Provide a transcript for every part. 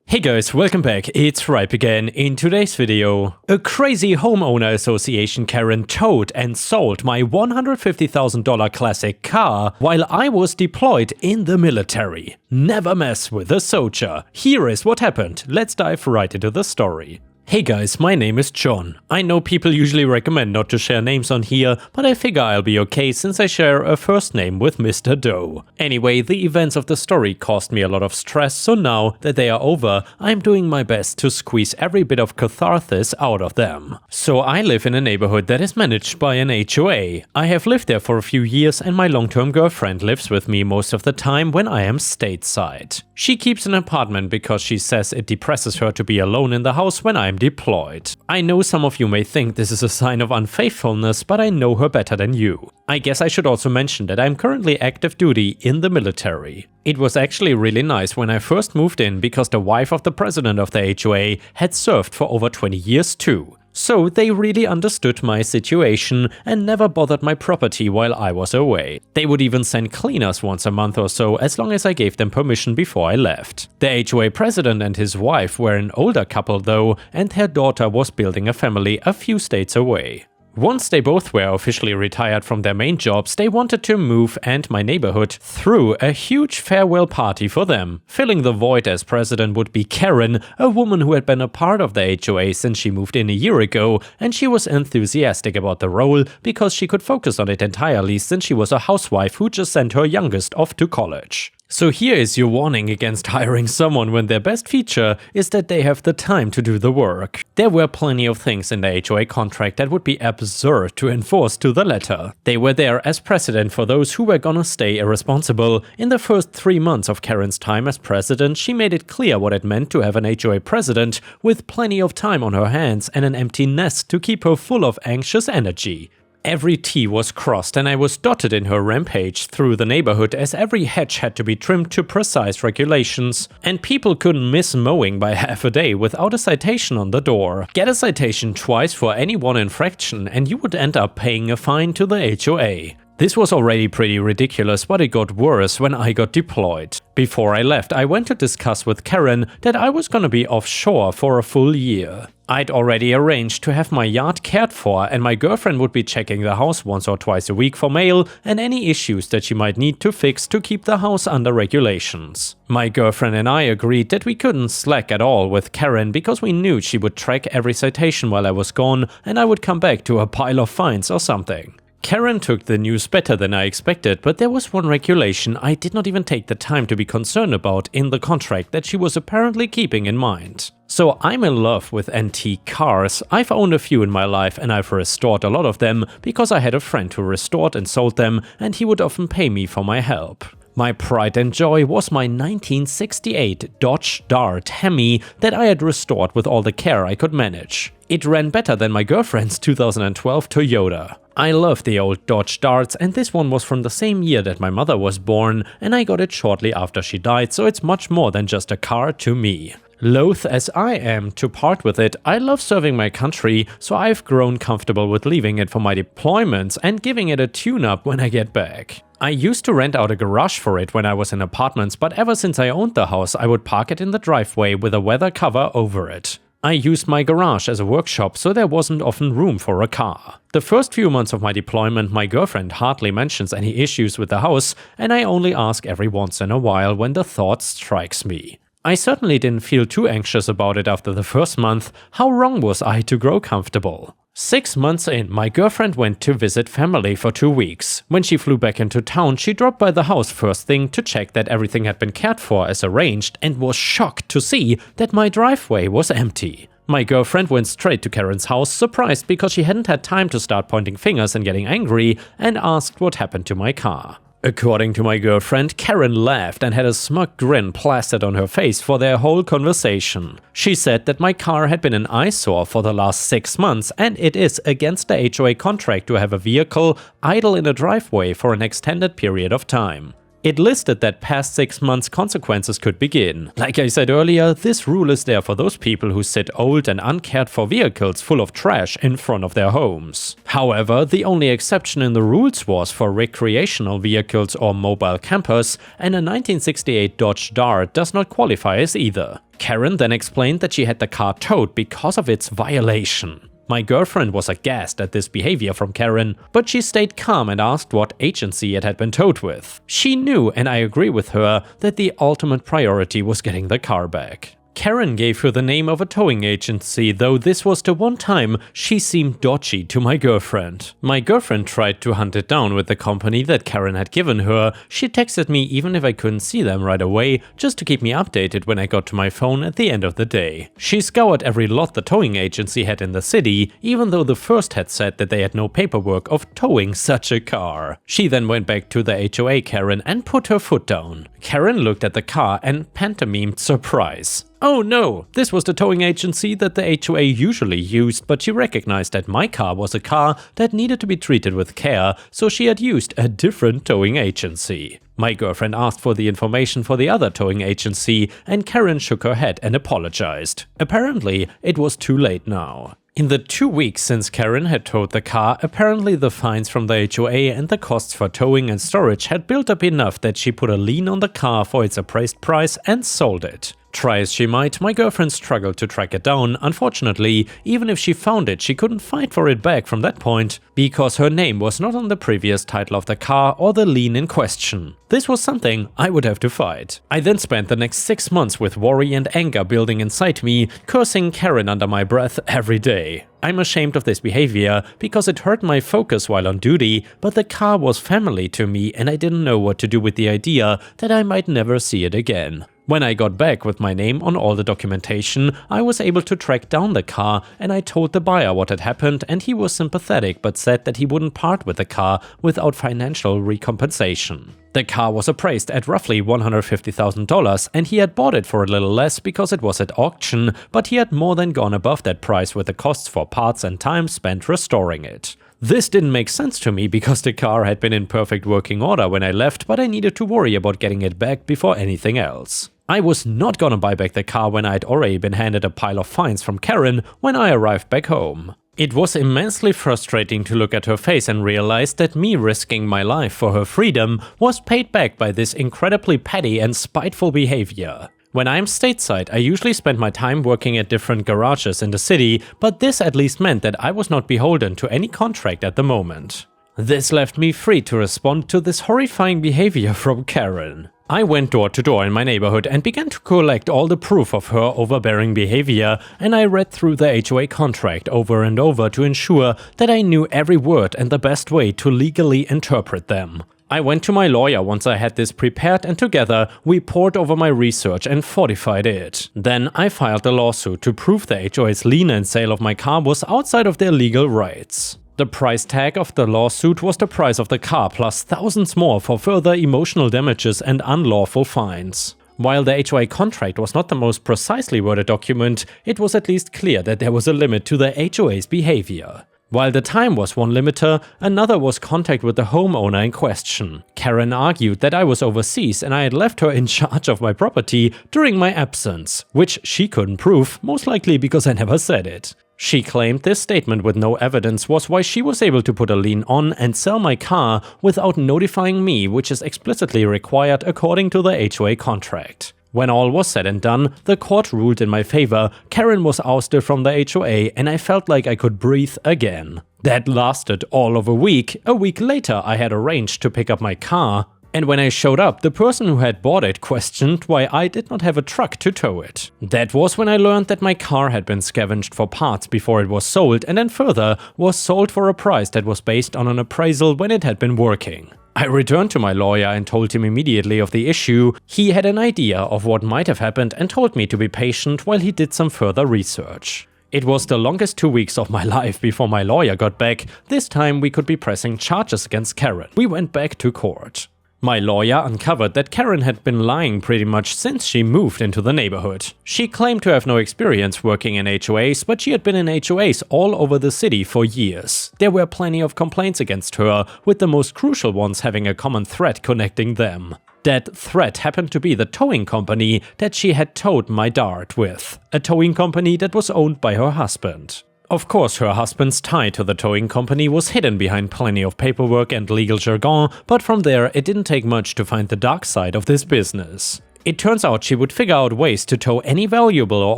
Hey guys, welcome back, it's Ripe again. In today's video, a crazy homeowner association Karen towed and sold my $150,000 classic car while I was deployed in the military. Never mess with a soldier. Here is what happened. Let's dive right into the story. Hey guys, my name is John. I know people usually recommend not to share names on here, but I figure I'll be okay since I share a first name with Mr. Doe. Anyway, the events of the story caused me a lot of stress, so now that they are over, I'm doing my best to squeeze every bit of catharsis out of them. So I live in a neighborhood that is managed by an HOA. I have lived there for a few years and my long-term girlfriend lives with me most of the time when I am stateside. She keeps an apartment because she says it depresses her to be alone in the house when I'm deployed. I know some of you may think this is a sign of unfaithfulness, but I know her better than you. I guess I should also mention that I'm currently active duty in the military. It was actually really nice when I first moved in because the wife of the president of the HOA had served for over 20 years too. So they really understood my situation and never bothered my property while I was away. They would even send cleaners once a month or so as long as I gave them permission before I left. The HOA president and his wife were an older couple though, and their daughter was building a family a few states away. Once they both were officially retired from their main jobs, they wanted to move and my neighborhood threw a huge farewell party for them. Filling the void as president would be Karen, a woman who had been a part of the HOA since she moved in a year ago, and she was enthusiastic about the role because she could focus on it entirely since she was a housewife who just sent her youngest off to college. So here is your warning against hiring someone when their best feature is that they have the time to do the work. There were plenty of things in the HOA contract that would be absurd to enforce to the letter. They were there as precedent for those who were gonna stay irresponsible. In the first 3 months of Karen's time as president, she made it clear what it meant to have an HOA president with plenty of time on her hands and an empty nest to keep her full of anxious energy. Every T was crossed and I was dotted in her rampage through the neighborhood as every hedge had to be trimmed to precise regulations, and people couldn't miss mowing by half a day without a citation on the door. Get a citation twice for any one infraction and you would end up paying a fine to the HOA. This was already pretty ridiculous, but it got worse when I got deployed. Before I left, I went to discuss with Karen that I was gonna be offshore for a full year. I'd already arranged to have my yard cared for and my girlfriend would be checking the house once or twice a week for mail and any issues that she might need to fix to keep the house under regulations. My girlfriend and I agreed that we couldn't slack at all with Karen because we knew she would track every citation while I was gone and I would come back to a pile of fines or something. Karen took the news better than I expected, but there was one regulation I did not even take the time to be concerned about in the contract that she was apparently keeping in mind. So I'm in love with antique cars. I've owned a few in my life and I've restored a lot of them because I had a friend who restored and sold them and he would often pay me for my help. My pride and joy was my 1968 Dodge Dart Hemi that I had restored with all the care I could manage. It ran better than my girlfriend's 2012 Toyota. I love the old Dodge Darts and this one was from the same year that my mother was born and I got it shortly after she died, so it's much more than just a car to me. Loath as I am to part with it, I love serving my country, so I've grown comfortable with leaving it for my deployments and giving it a tune-up when I get back. I used to rent out a garage for it when I was in apartments, but ever since I owned the house, I would park it in the driveway with a weather cover over it. I used my garage as a workshop, so there wasn't often room for a car. The first few months of my deployment, my girlfriend hardly mentions any issues with the house, and I only ask every once in a while when the thought strikes me. I certainly didn't feel too anxious about it after the first month. How wrong was I to grow comfortable? 6 months in, my girlfriend went to visit family for 2 weeks. When she flew back into town, she dropped by the house first thing to check that everything had been cared for as arranged and was shocked to see that my driveway was empty. My girlfriend went straight to Karen's house, surprised because she hadn't had time to start pointing fingers and getting angry, and asked what happened to my car. According to my girlfriend, Karen laughed and had a smug grin plastered on her face for their whole conversation. She said that my car had been an eyesore for the last 6 months and it is against the HOA contract to have a vehicle idle in a driveway for an extended period of time. It listed that past 6 months consequences could begin. Like I said earlier, this rule is there for those people who sit old and uncared for vehicles full of trash in front of their homes. However, the only exception in the rules was for recreational vehicles or mobile campers, and a 1968 Dodge Dart does not qualify as either. Karen then explained that she had the car towed because of its violation. My girlfriend was aghast at this behavior from Karen, but she stayed calm and asked what agency it had been towed with. She knew, and I agree with her, that the ultimate priority was getting the car back. Karen gave her the name of a towing agency, though this was the one time she seemed dodgy to my girlfriend. My girlfriend tried to hunt it down with the company that Karen had given her. She texted me even if I couldn't see them right away, just to keep me updated when I got to my phone at the end of the day. She scoured every lot the towing agency had in the city, even though the first had said that they had no paperwork of towing such a car. She then went back to the HOA Karen and put her foot down. Karen looked at the car and pantomimed surprise. Oh no, this was the towing agency that the HOA usually used, but she recognized that my car was a car that needed to be treated with care, so she had used a different towing agency. My girlfriend asked for the information for the other towing agency, and Karen shook her head and apologized. Apparently, it was too late now. In the 2 weeks since Karen had towed the car, apparently the fines from the HOA and the costs for towing and storage had built up enough that she put a lien on the car for its appraised price and sold it. Try as she might, my girlfriend struggled to track it down. Unfortunately, even if she found it, she couldn't fight for it back from that point, because her name was not on the previous title of the car or the lien in question. This was something I would have to fight. I then spent the next 6 months with worry and anger building inside me, cursing Karen under my breath every day. I'm ashamed of this behavior because it hurt my focus while on duty, but the car was family to me and I didn't know what to do with the idea that I might never see it again. When I got back with my name on all the documentation, I was able to track down the car, and I told the buyer what had happened, and he was sympathetic but said that he wouldn't part with the car without financial recompensation. The car was appraised at roughly $150,000, and he had bought it for a little less because it was at auction, but he had more than gone above that price with the costs for parts and time spent restoring it. This didn't make sense to me because the car had been in perfect working order when I left, but I needed to worry about getting it back before anything else. I was not gonna buy back the car when I'd already been handed a pile of fines from Karen when I arrived back home. It was immensely frustrating to look at her face and realize that me risking my life for her freedom was paid back by this incredibly petty and spiteful behavior. When I'm stateside, I usually spend my time working at different garages in the city, but this at least meant that I was not beholden to any contract at the moment. This left me free to respond to this horrifying behavior from Karen. I went door to door in my neighborhood and began to collect all the proof of her overbearing behavior, and I read through the HOA contract over and over to ensure that I knew every word and the best way to legally interpret them. I went to my lawyer once I had this prepared, and together we pored over my research and fortified it. Then I filed a lawsuit to prove the HOA's lien and sale of my car was outside of their legal rights. The price tag of the lawsuit was the price of the car plus thousands more for further emotional damages and unlawful fines. While the HOA contract was not the most precisely worded document, it was at least clear that there was a limit to the HOA's behavior. While the time was one limiter, another was contact with the homeowner in question. Karen argued that I was overseas and I had left her in charge of my property during my absence, which she couldn't prove, most likely because I never said it. She claimed this statement with no evidence was why she was able to put a lien on and sell my car without notifying me, which is explicitly required according to the HOA contract. When all was said and done, the court ruled in my favor, Karen was ousted from the HOA, and I felt like I could breathe again. That lasted all of a week. A week later I had arranged to pick up my car, and when I showed up, the person who had bought it questioned why I did not have a truck to tow it. That was when I learned that my car had been scavenged for parts before it was sold, and then further was sold for a price that was based on an appraisal when it had been working. I returned to my lawyer and told him immediately of the issue. He had an idea of what might have happened and told me to be patient while he did some further research. It was the longest 2 weeks of my life before my lawyer got back. This time we could be pressing charges against Karen. We went back to court. My lawyer uncovered that Karen had been lying pretty much since she moved into the neighborhood. She claimed to have no experience working in HOAs, but she had been in HOAs all over the city for years. There were plenty of complaints against her, with the most crucial ones having a common thread connecting them. That threat happened to be the towing company that she had towed my dart with, a towing company that was owned by her husband. Of course, her husband's tie to the towing company was hidden behind plenty of paperwork and legal jargon, but from there it didn't take much to find the dark side of this business. It turns out she would figure out ways to tow any valuable or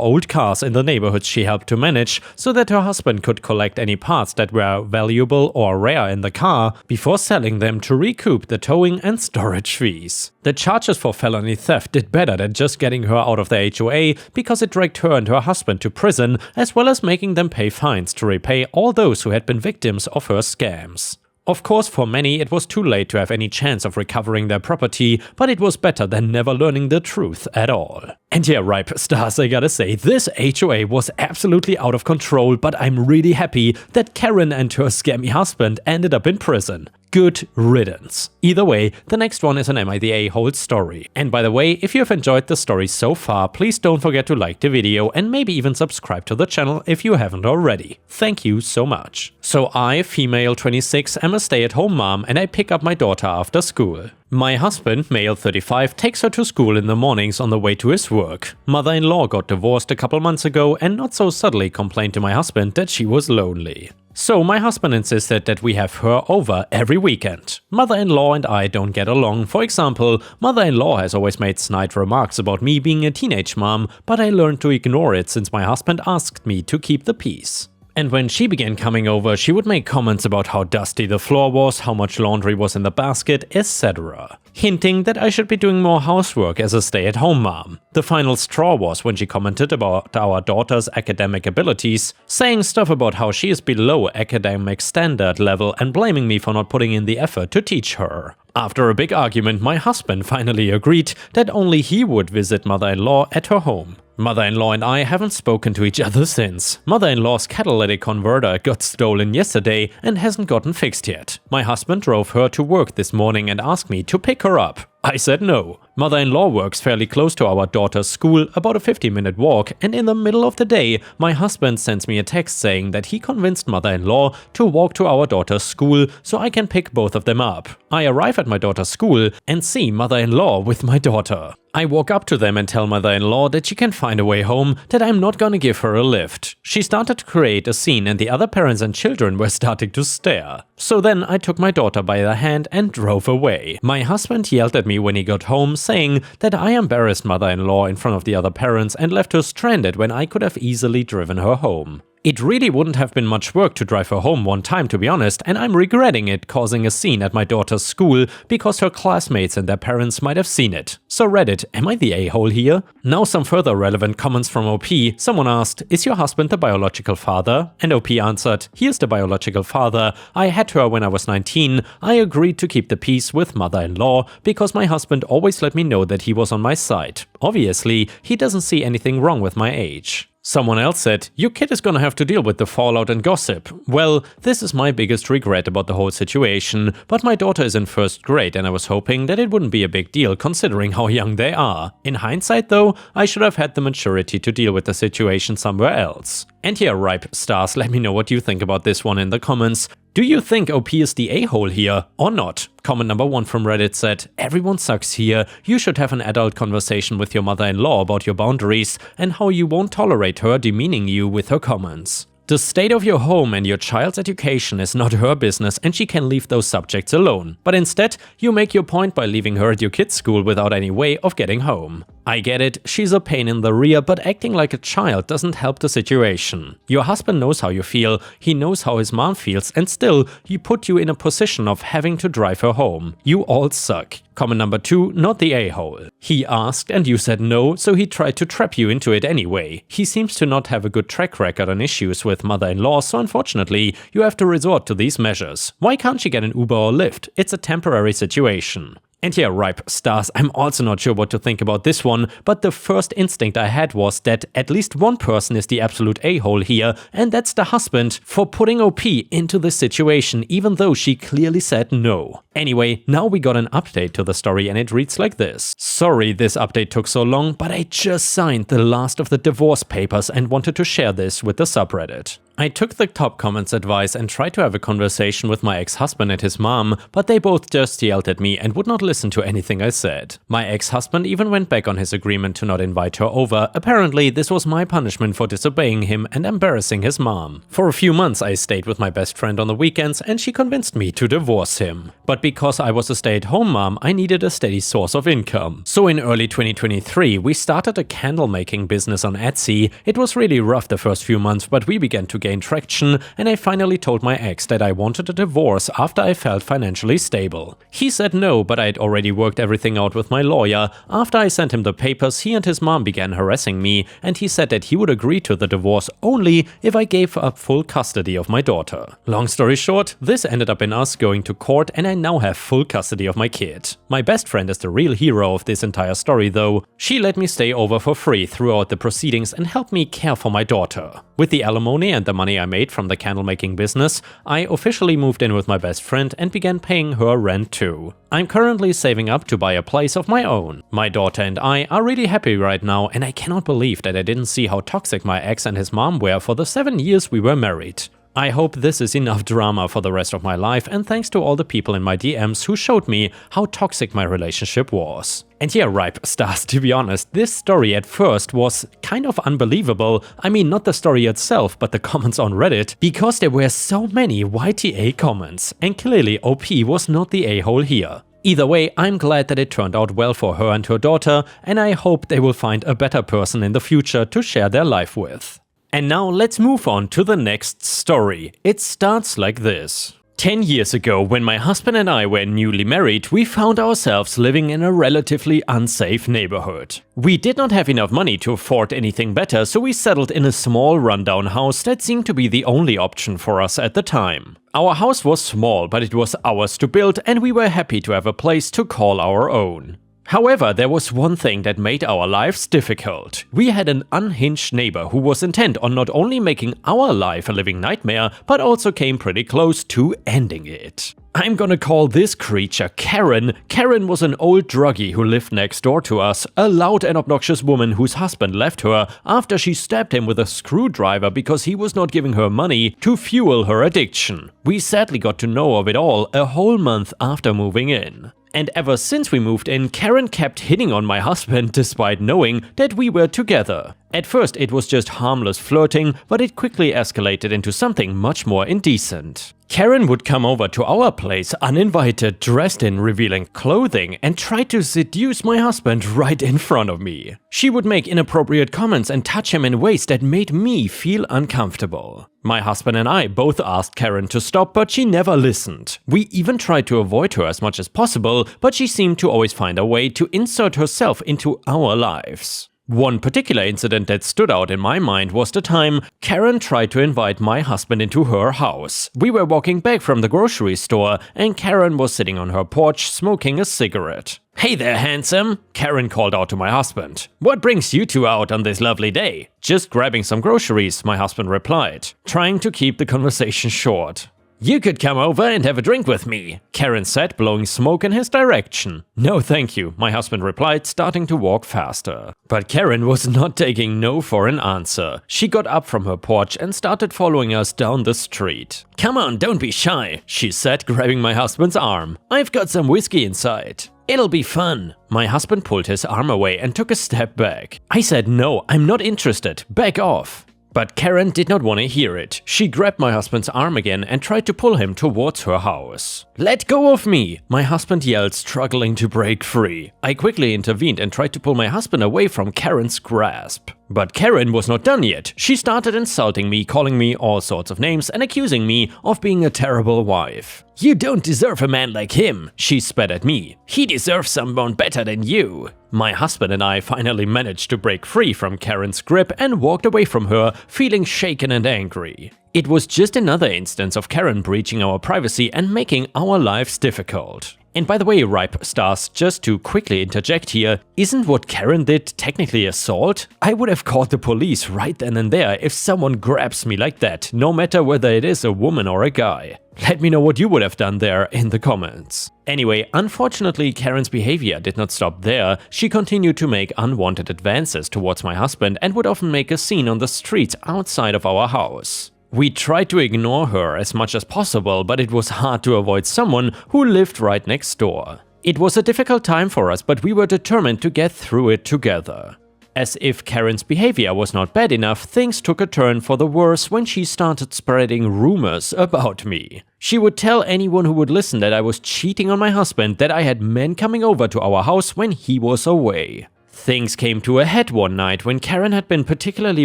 old cars in the neighborhoods she helped to manage so that her husband could collect any parts that were valuable or rare in the car before selling them to recoup the towing and storage fees. The charges for felony theft did better than just getting her out of the HOA because it dragged her and her husband to prison as well as making them pay fines to repay all those who had been victims of her scams. Of course, for many it was too late to have any chance of recovering their property, but it was better than never learning the truth at all. And yeah, ripe stars, I gotta say, this HOA was absolutely out of control, but I'm really happy that Karen and her scammy husband ended up in prison. Good riddance. Either way, the next one is an Am I the A-hole story. And by the way, if you have enjoyed the story so far, please don't forget to like the video and maybe even subscribe to the channel if you haven't already. Thank you so much. So I, female 26, am a stay-at-home mom and I pick up my daughter after school. My husband, male 35, takes her to school in the mornings on the way to his work. Mother-in-law got divorced a couple months ago and not so subtly complained to my husband that she was lonely. So my husband insisted that we have her over every weekend. Mother-in-law and I don't get along. For example, mother-in-law has always made snide remarks about me being a teenage mom, but I learned to ignore it since my husband asked me to keep the peace. And when she began coming over, she would make comments about how dusty the floor was, how much laundry was in the basket, etc. Hinting that I should be doing more housework as a stay-at-home mom. The final straw was when she commented about our daughter's academic abilities, saying stuff about how she is below academic standard level and blaming me for not putting in the effort to teach her. After a big argument, my husband finally agreed that only he would visit mother-in-law at her home. Mother-in-law and I haven't spoken to each other since. Mother-in-law's catalytic converter got stolen yesterday and hasn't gotten fixed yet. My husband drove her to work this morning and asked me to pick her up. I said no. Mother-in-law works fairly close to our daughter's school, about a 50-minute walk, and in the middle of the day, my husband sends me a text saying that he convinced mother-in-law to walk to our daughter's school so I can pick both of them up. I arrive at my daughter's school and see mother-in-law with my daughter. I walk up to them and tell mother-in-law that she can find a way home, that I'm not gonna give her a lift. She started to create a scene and the other parents and children were starting to stare. So then I took my daughter by the hand and drove away. My husband yelled at me when he got home, saying that I embarrassed mother-in-law in front of the other parents and left her stranded when I could have easily driven her home. It really wouldn't have been much work to drive her home one time, to be honest, and I'm regretting it causing a scene at my daughter's school because her classmates and their parents might have seen it. So Reddit, am I the a-hole here? Now some further relevant comments from OP. Someone asked, is your husband the biological father? And OP answered, he is the biological father. I had her when I was 19. I agreed to keep the peace with mother-in-law because my husband always let me know that he was on my side. Obviously, he doesn't see anything wrong with my age. Someone else said, your kid is gonna have to deal with the fallout and gossip. Well, this is my biggest regret about the whole situation, but my daughter is in first grade and I was hoping that it wouldn't be a big deal considering how young they are. In hindsight though, I should have had the maturity to deal with the situation somewhere else. And here, ripe stars, let me know what you think about this one in the comments. Do you think OP is the a-hole here or not? Comment number 1 from Reddit said, everyone sucks here. You should have an adult conversation with your mother-in-law about your boundaries and how you won't tolerate her demeaning you with her comments. The state of your home and your child's education is not her business and she can leave those subjects alone. But instead, you make your point by leaving her at your kid's school without any way of getting home. I get it, she's a pain in the rear, but acting like a child doesn't help the situation. Your husband knows how you feel, he knows how his mom feels, and still, he put you in a position of having to drive her home. You all suck. Comment number 2, not the a-hole. He asked and you said no, so he tried to trap you into it anyway. He seems to not have a good track record on issues with mother-in-law, so unfortunately, you have to resort to these measures. Why can't she get an Uber or Lyft? It's a temporary situation. And yeah, ripe stars, I'm also not sure what to think about this one, but the first instinct I had was that at least one person is the absolute a-hole here, and that's the husband for putting OP into this situation even though she clearly said no. Anyway, now we got an update to the story and it reads like this. Sorry this update took so long, but I just signed the last of the divorce papers and wanted to share this with the subreddit. I took the top comments advice and tried to have a conversation with my ex-husband and his mom, but they both just yelled at me and would not listen to anything I said. My ex-husband even went back on his agreement to not invite her over. Apparently, this was my punishment for disobeying him and embarrassing his mom. For a few months I stayed with my best friend on the weekends and she convinced me to divorce him. But because I was a stay-at-home mom, I needed a steady source of income. So in early 2023, we started a candle making business on Etsy. It was really rough the first few months, but we began to gain traction, and I finally told my ex that I wanted a divorce after I felt financially stable. He said no, but I'd already worked everything out with my lawyer. After I sent him the papers, he and his mom began harassing me, and he said that he would agree to the divorce only if I gave up full custody of my daughter. Long story short, this ended up in us going to court, and I now have full custody of my kid. My best friend is the real hero of this entire story though. She let me stay over for free throughout the proceedings and helped me care for my daughter. With the alimony and the money I made from the candle making business, I officially moved in with my best friend and began paying her rent too. I'm currently saving up to buy a place of my own. My daughter and I are really happy right now, and I cannot believe that I didn't see how toxic my ex and his mom were for the 7 years we were married. I hope this is enough drama for the rest of my life, and thanks to all the people in my DMs who showed me how toxic my relationship was. And yeah, Ripe Stars, to be honest, this story at first was kind of unbelievable. I mean, not the story itself, but the comments on Reddit, because there were so many YTA comments, and clearly OP was not the a-hole here. Either way, I'm glad that it turned out well for her and her daughter, and I hope they will find a better person in the future to share their life with. And now let's move on to the next story. It starts like this. 10 years ago, when my husband and I were newly married, we found ourselves living in a relatively unsafe neighborhood. We did not have enough money to afford anything better, so we settled in a small rundown house that seemed to be the only option for us at the time. Our house was small, but it was ours to build, and we were happy to have a place to call our own. However, there was one thing that made our lives difficult. We had an unhinged neighbor who was intent on not only making our life a living nightmare, but also came pretty close to ending it. I'm gonna call this creature Karen. Karen was an old druggie who lived next door to us, a loud and obnoxious woman whose husband left her after she stabbed him with a screwdriver because he was not giving her money to fuel her addiction. We sadly got to know of it all a whole month after moving in. And ever since we moved in, Karen kept hitting on my husband despite knowing that we were together. At first it was just harmless flirting, but it quickly escalated into something much more indecent. Karen would come over to our place uninvited, dressed in revealing clothing, and try to seduce my husband right in front of me. She would make inappropriate comments and touch him in ways that made me feel uncomfortable. My husband and I both asked Karen to stop, but she never listened. We even tried to avoid her as much as possible, but she seemed to always find a way to insert herself into our lives. One particular incident that stood out in my mind was the time Karen tried to invite my husband into her house. We were walking back from the grocery store and Karen was sitting on her porch smoking a cigarette. "Hey there, handsome," Karen called out to my husband. "What brings you two out on this lovely day?" "Just grabbing some groceries," my husband replied, trying to keep the conversation short. "You could come over and have a drink with me," Karen said, blowing smoke in his direction. "No thank you," my husband replied, starting to walk faster. But Karen was not taking no for an answer. She got up from her porch and started following us down the street. "Come on, don't be shy," she said, grabbing my husband's arm. "I've got some whiskey inside. It'll be fun." My husband pulled his arm away and took a step back. I said, "No, I'm not interested. Back off." But Karen did not want to hear it. She grabbed my husband's arm again and tried to pull him towards her house. "Let go of me!" my husband yelled, struggling to break free. I quickly intervened and tried to pull my husband away from Karen's grasp. But Karen was not done yet. She started insulting me, calling me all sorts of names and accusing me of being a terrible wife. "You don't deserve a man like him," she spat at me. "He deserves someone better than you." My husband and I finally managed to break free from Karen's grip and walked away from her, feeling shaken and angry. It was just another instance of Karen breaching our privacy and making our lives difficult. And by the way, Ripe Stars, just to quickly interject here, isn't what Karen did technically assault? I would have called the police right then and there if someone grabs me like that, no matter whether it is a woman or a guy. Let me know what you would have done there in the comments. Anyway, unfortunately, Karen's behavior did not stop there. She continued to make unwanted advances towards my husband and would often make a scene on the streets outside of our house. We tried to ignore her as much as possible, but it was hard to avoid someone who lived right next door. It was a difficult time for us, but we were determined to get through it together. As if Karen's behavior was not bad enough, things took a turn for the worse when she started spreading rumors about me. She would tell anyone who would listen that I was cheating on my husband, that I had men coming over to our house when he was away. Things came to a head one night when Karen had been particularly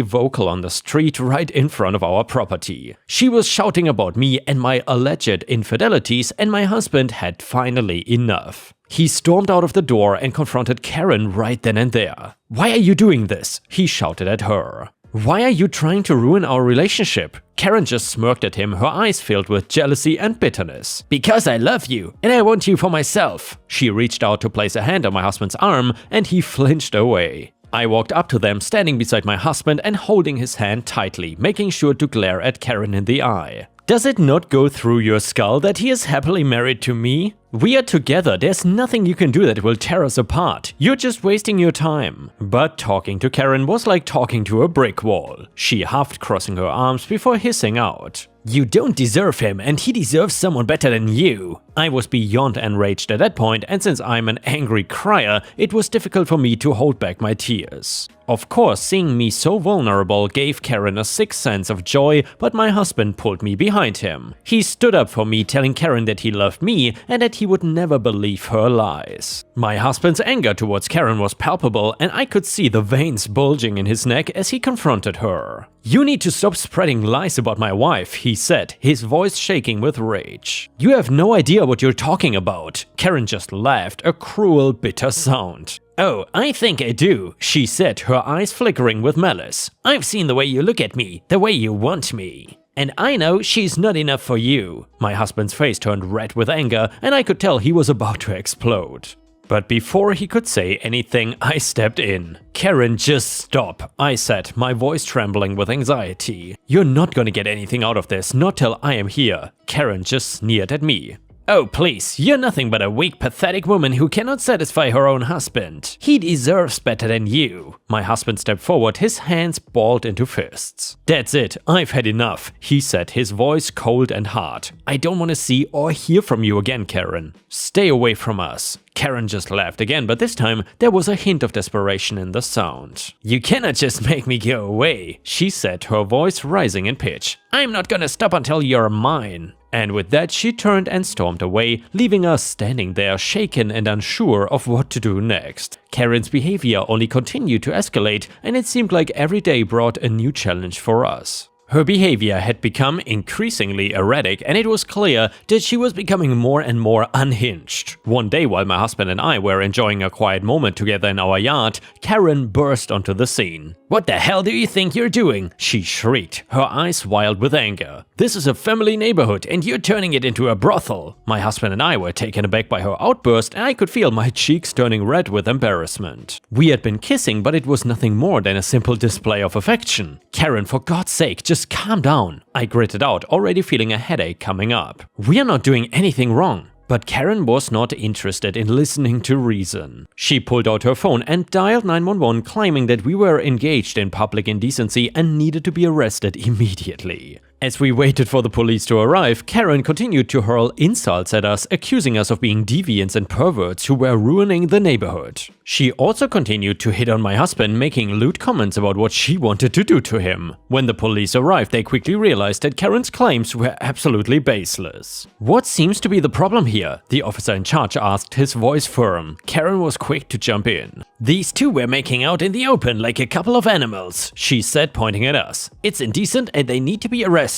vocal on the street right in front of our property. She was shouting about me and my alleged infidelities, and my husband had finally enough. He stormed out of the door and confronted Karen right then and there. "Why are you doing this?" he shouted at her. "Why are you trying to ruin our relationship?" Karen just smirked at him, her eyes filled with jealousy and bitterness. "Because I love you, and I want you for myself." She reached out to place a hand on my husband's arm, and he flinched away. I walked up to them, standing beside my husband and holding his hand tightly, making sure to glare at Karen in the eye. "Does it not go through your skull that he is happily married to me? We are together, there's nothing you can do that will tear us apart. You're just wasting your time." But talking to Karen was like talking to a brick wall. She huffed, crossing her arms before hissing out, "You don't deserve him, and he deserves someone better than you." I was beyond enraged at that point, and since I'm an angry crier, it was difficult for me to hold back my tears. Of course, seeing me so vulnerable gave Karen a sick sense of joy, but my husband pulled me behind him. He stood up for me, telling Karen that he loved me and that he would never believe her lies. My husband's anger towards Karen was palpable, and I could see the veins bulging in his neck as he confronted her. "You need to stop spreading lies about my wife," he said, his voice shaking with rage. "You have no idea what you're talking about." Karen just laughed, a cruel, bitter sound. "Oh, I think I do," she said, her eyes flickering with malice. "I've seen the way you look at me, the way you want me. And I know she's not enough for you." My husband's face turned red with anger, and I could tell he was about to explode. But before he could say anything, I stepped in. "Karen, just stop," I said, my voice trembling with anxiety. "You're not gonna get anything out of this, not till I am here." Karen just sneered at me. "Oh please, you're nothing but a weak, pathetic woman who cannot satisfy her own husband. He deserves better than you." My husband stepped forward, his hands balled into fists. "That's it, I've had enough," he said, his voice cold and hard. "I don't want to see or hear from you again, Karen. Stay away from us." Karen just laughed again, but this time there was a hint of desperation in the sound. "You cannot just make me go away," she said, her voice rising in pitch. "I'm not gonna stop until you're mine." And with that, she turned and stormed away, leaving us standing there shaken and unsure of what to do next. Karen's behavior only continued to escalate, and it seemed like every day brought a new challenge for us. Her behavior had become increasingly erratic, and it was clear that she was becoming more and more unhinged. One day, while my husband and I were enjoying a quiet moment together in our yard, Karen burst onto the scene. "What the hell do you think you're doing?" she shrieked, her eyes wild with anger. "This is a family neighborhood, and you're turning it into a brothel." My husband and I were taken aback by her outburst, and I could feel my cheeks turning red with embarrassment. We had been kissing, but it was nothing more than a simple display of affection. "Karen, for God's sake, just calm down," I gritted out, already feeling a headache coming up. "We are not doing anything wrong." But Karen was not interested in listening to reason. She pulled out her phone and dialed 911, claiming that we were engaged in public indecency and needed to be arrested immediately. As we waited for the police to arrive, Karen continued to hurl insults at us, accusing us of being deviants and perverts who were ruining the neighborhood. She also continued to hit on my husband, making lewd comments about what she wanted to do to him. When the police arrived, they quickly realized that Karen's claims were absolutely baseless. "What seems to be the problem here?" the officer in charge asked, his voice firm. Karen was quick to jump in. "These two were making out in the open like a couple of animals," she said, pointing at us. "It's indecent and they need to be arrested."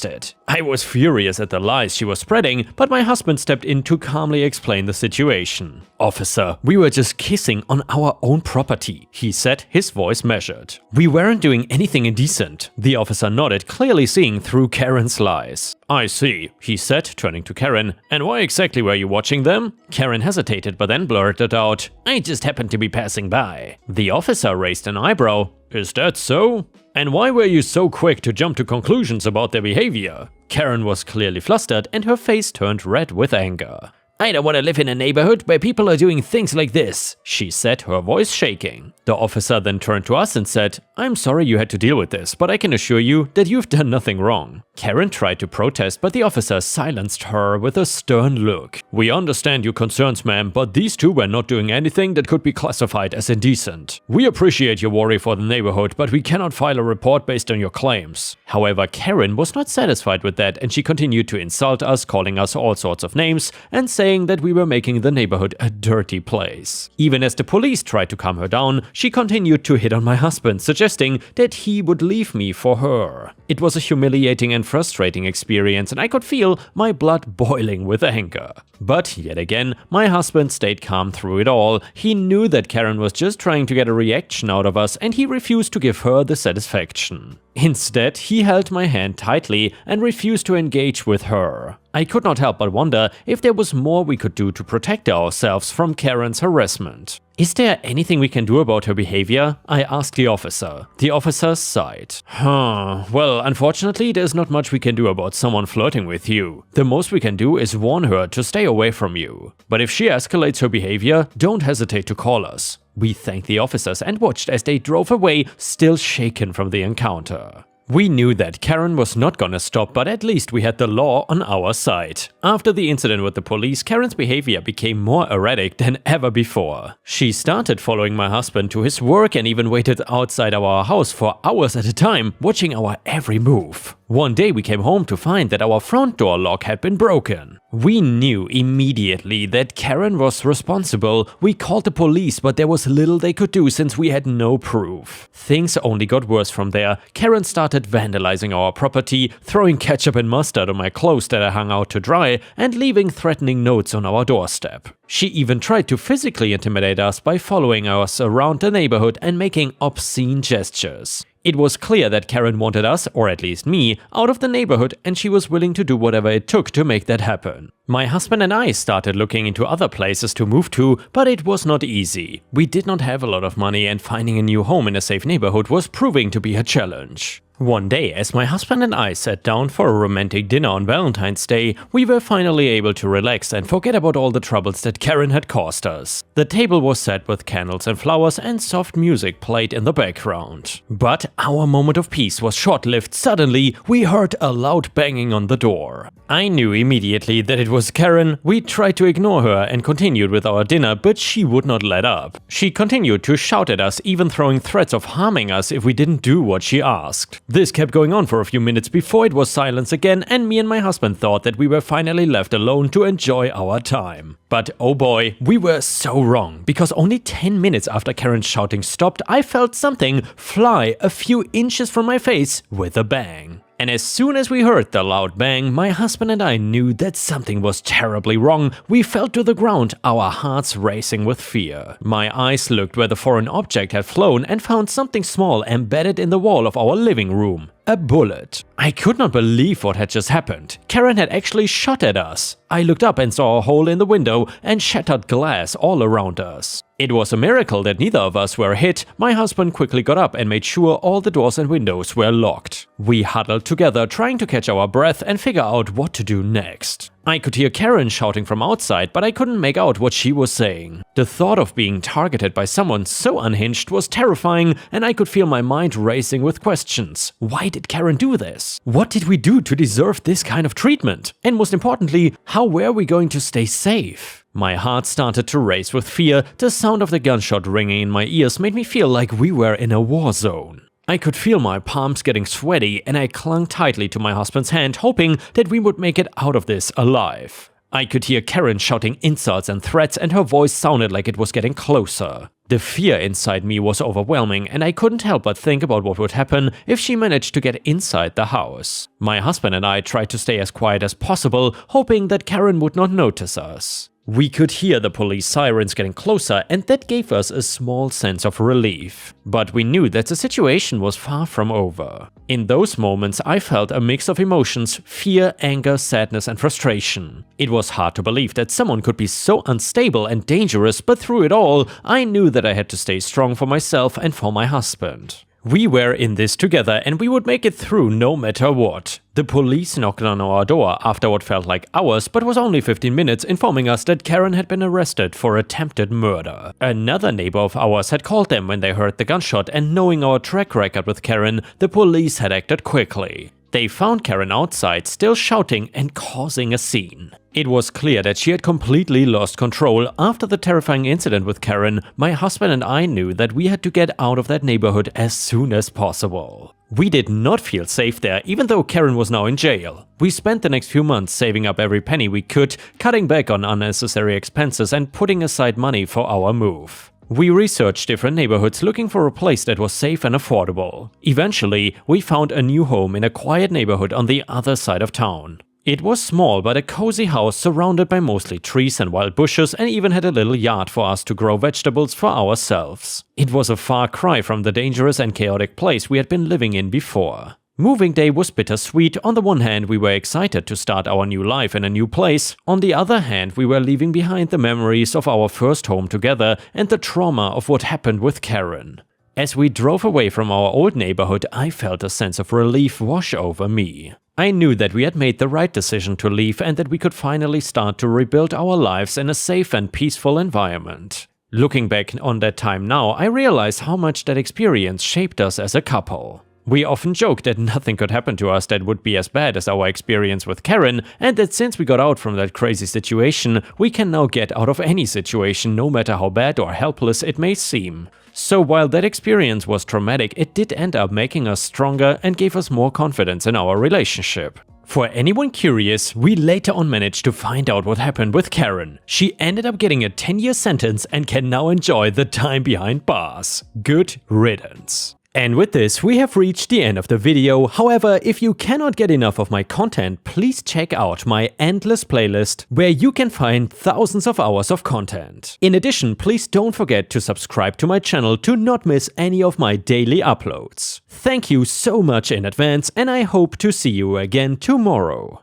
I was furious at the lies she was spreading, but my husband stepped in to calmly explain the situation. "Officer, we were just kissing on our own property," he said, his voice measured. "We weren't doing anything indecent." The officer nodded, clearly seeing through Karen's lies. "I see," he said, turning to Karen. "And why exactly were you watching them?" Karen hesitated but then blurted out, "I just happened to be passing by." The officer raised an eyebrow. "Is that so? And why were you so quick to jump to conclusions about their behavior?" Karen was clearly flustered and her face turned red with anger. "I don't want to live in a neighborhood where people are doing things like this," she said, her voice shaking. The officer then turned to us and said, "I'm sorry you had to deal with this, but I can assure you that you've done nothing wrong." Karen tried to protest, but the officer silenced her with a stern look. "We understand your concerns, ma'am, but these two were not doing anything that could be classified as indecent. We appreciate your worry for the neighborhood, but we cannot file a report based on your claims." However, Karen was not satisfied with that and she continued to insult us, calling us all sorts of names and saying that we were making the neighborhood a dirty place. Even as the police tried to calm her down, she continued to hit on my husband, suggesting that he would leave me for her. It was a humiliating and frustrating experience, and I could feel my blood boiling with anger. But yet again, my husband stayed calm through it all. He knew that Karen was just trying to get a reaction out of us, and he refused to give her the satisfaction. Instead, he held my hand tightly and refused to engage with her. I could not help but wonder if there was more we could do to protect ourselves from Karen's harassment. "Is there anything we can do about her behavior?" I asked the officer. The officer sighed. Well, unfortunately, there's not much we can do about someone flirting with you. The most we can do is warn her to stay away from you. But if she escalates her behavior, don't hesitate to call us." We thanked the officers and watched as they drove away, still shaken from the encounter. We knew that Karen was not gonna stop, but at least we had the law on our side. After the incident with the police, Karen's behavior became more erratic than ever before. She started following my husband to his work and even waited outside our house for hours at a time, watching our every move. One day we came home to find that our front door lock had been broken. We knew immediately that Karen was responsible. We called the police, but there was little they could do since we had no proof. Things only got worse from there. Karen started vandalizing our property, throwing ketchup and mustard on my clothes that I hung out to dry, and leaving threatening notes on our doorstep. She even tried to physically intimidate us by following us around the neighborhood and making obscene gestures. It was clear that Karen wanted us, or at least me, out of the neighborhood, and she was willing to do whatever it took to make that happen. My husband and I started looking into other places to move to, but it was not easy. We did not have a lot of money, and finding a new home in a safe neighborhood was proving to be a challenge. One day, as my husband and I sat down for a romantic dinner on Valentine's Day, we were finally able to relax and forget about all the troubles that Karen had caused us. The table was set with candles and flowers, and soft music played in the background. But our moment of peace was short-lived. Suddenly, we heard a loud banging on the door. I knew immediately that it was Karen. We tried to ignore her and continued with our dinner, but she would not let up. She continued to shout at us, even throwing threats of harming us if we didn't do what she asked. This kept going on for a few minutes before it was silence again, and me and my husband thought that we were finally left alone to enjoy our time. But oh boy, we were so wrong, because only 10 minutes after Karen's shouting stopped, I felt something fly a few inches from my face with a bang. And as soon as we heard the loud bang, my husband and I knew that something was terribly wrong. We fell to the ground, our hearts racing with fear. My eyes looked where the foreign object had flown and found something small embedded in the wall of our living room. A bullet. I could not believe what had just happened. Karen had actually shot at us. I looked up and saw a hole in the window and shattered glass all around us. It was a miracle that neither of us were hit. My husband quickly got up and made sure all the doors and windows were locked. We huddled together, trying to catch our breath and figure out what to do next. I could hear Karen shouting from outside, but I couldn't make out what she was saying. The thought of being targeted by someone so unhinged was terrifying, and I could feel my mind racing with questions. Why did Karen do this? What did we do to deserve this kind of treatment? And most importantly, how were we going to stay safe? My heart started to race with fear. The sound of the gunshot ringing in my ears made me feel like we were in a war zone. I could feel my palms getting sweaty, and I clung tightly to my husband's hand, hoping that we would make it out of this alive. I could hear Karen shouting insults and threats, and her voice sounded like it was getting closer. The fear inside me was overwhelming, and I couldn't help but think about what would happen if she managed to get inside the house. My husband and I tried to stay as quiet as possible, hoping that Karen would not notice us. We could hear the police sirens getting closer, and that gave us a small sense of relief. But we knew that the situation was far from over. In those moments, I felt a mix of emotions: fear, anger, sadness, and frustration. It was hard to believe that someone could be so unstable and dangerous, but through it all, I knew that I had to stay strong for myself and for my husband. We were in this together, and we would make it through no matter what. The police knocked on our door after what felt like hours, but was only 15 minutes, informing us that Karen had been arrested for attempted murder. Another neighbor of ours had called them when they heard the gunshot, and knowing our track record with Karen, the police had acted quickly. They found Karen outside, still shouting and causing a scene. It was clear that she had completely lost control. After the terrifying incident with Karen, my husband and I knew that we had to get out of that neighborhood as soon as possible. We did not feel safe there, even though Karen was now in jail. We spent the next few months saving up every penny we could, cutting back on unnecessary expenses and putting aside money for our move. We researched different neighborhoods looking for a place that was safe and affordable. Eventually, we found a new home in a quiet neighborhood on the other side of town. It was small but a cozy house surrounded by mostly trees and wild bushes, and even had a little yard for us to grow vegetables for ourselves. It was a far cry from the dangerous and chaotic place we had been living in before. Moving day was bittersweet. On the one hand, we were excited to start our new life in a new place. On the other hand, we were leaving behind the memories of our first home together and the trauma of what happened with Karen. As we drove away from our old neighborhood, I felt a sense of relief wash over me. I knew that we had made the right decision to leave and that we could finally start to rebuild our lives in a safe and peaceful environment. Looking back on that time now, I realize how much that experience shaped us as a couple. We often joke that nothing could happen to us that would be as bad as our experience with Karen, and that since we got out from that crazy situation, we can now get out of any situation, no matter how bad or helpless it may seem. So while that experience was traumatic, it did end up making us stronger and gave us more confidence in our relationship. For anyone curious, we later on managed to find out what happened with Karen. She ended up getting a 10-year sentence and can now enjoy the time behind bars. Good riddance. And with this, we have reached the end of the video. However, if you cannot get enough of my content, please check out my endless playlist, where you can find thousands of hours of content. In addition, please don't forget to subscribe to my channel to not miss any of my daily uploads. Thank you so much in advance, and I hope to see you again tomorrow.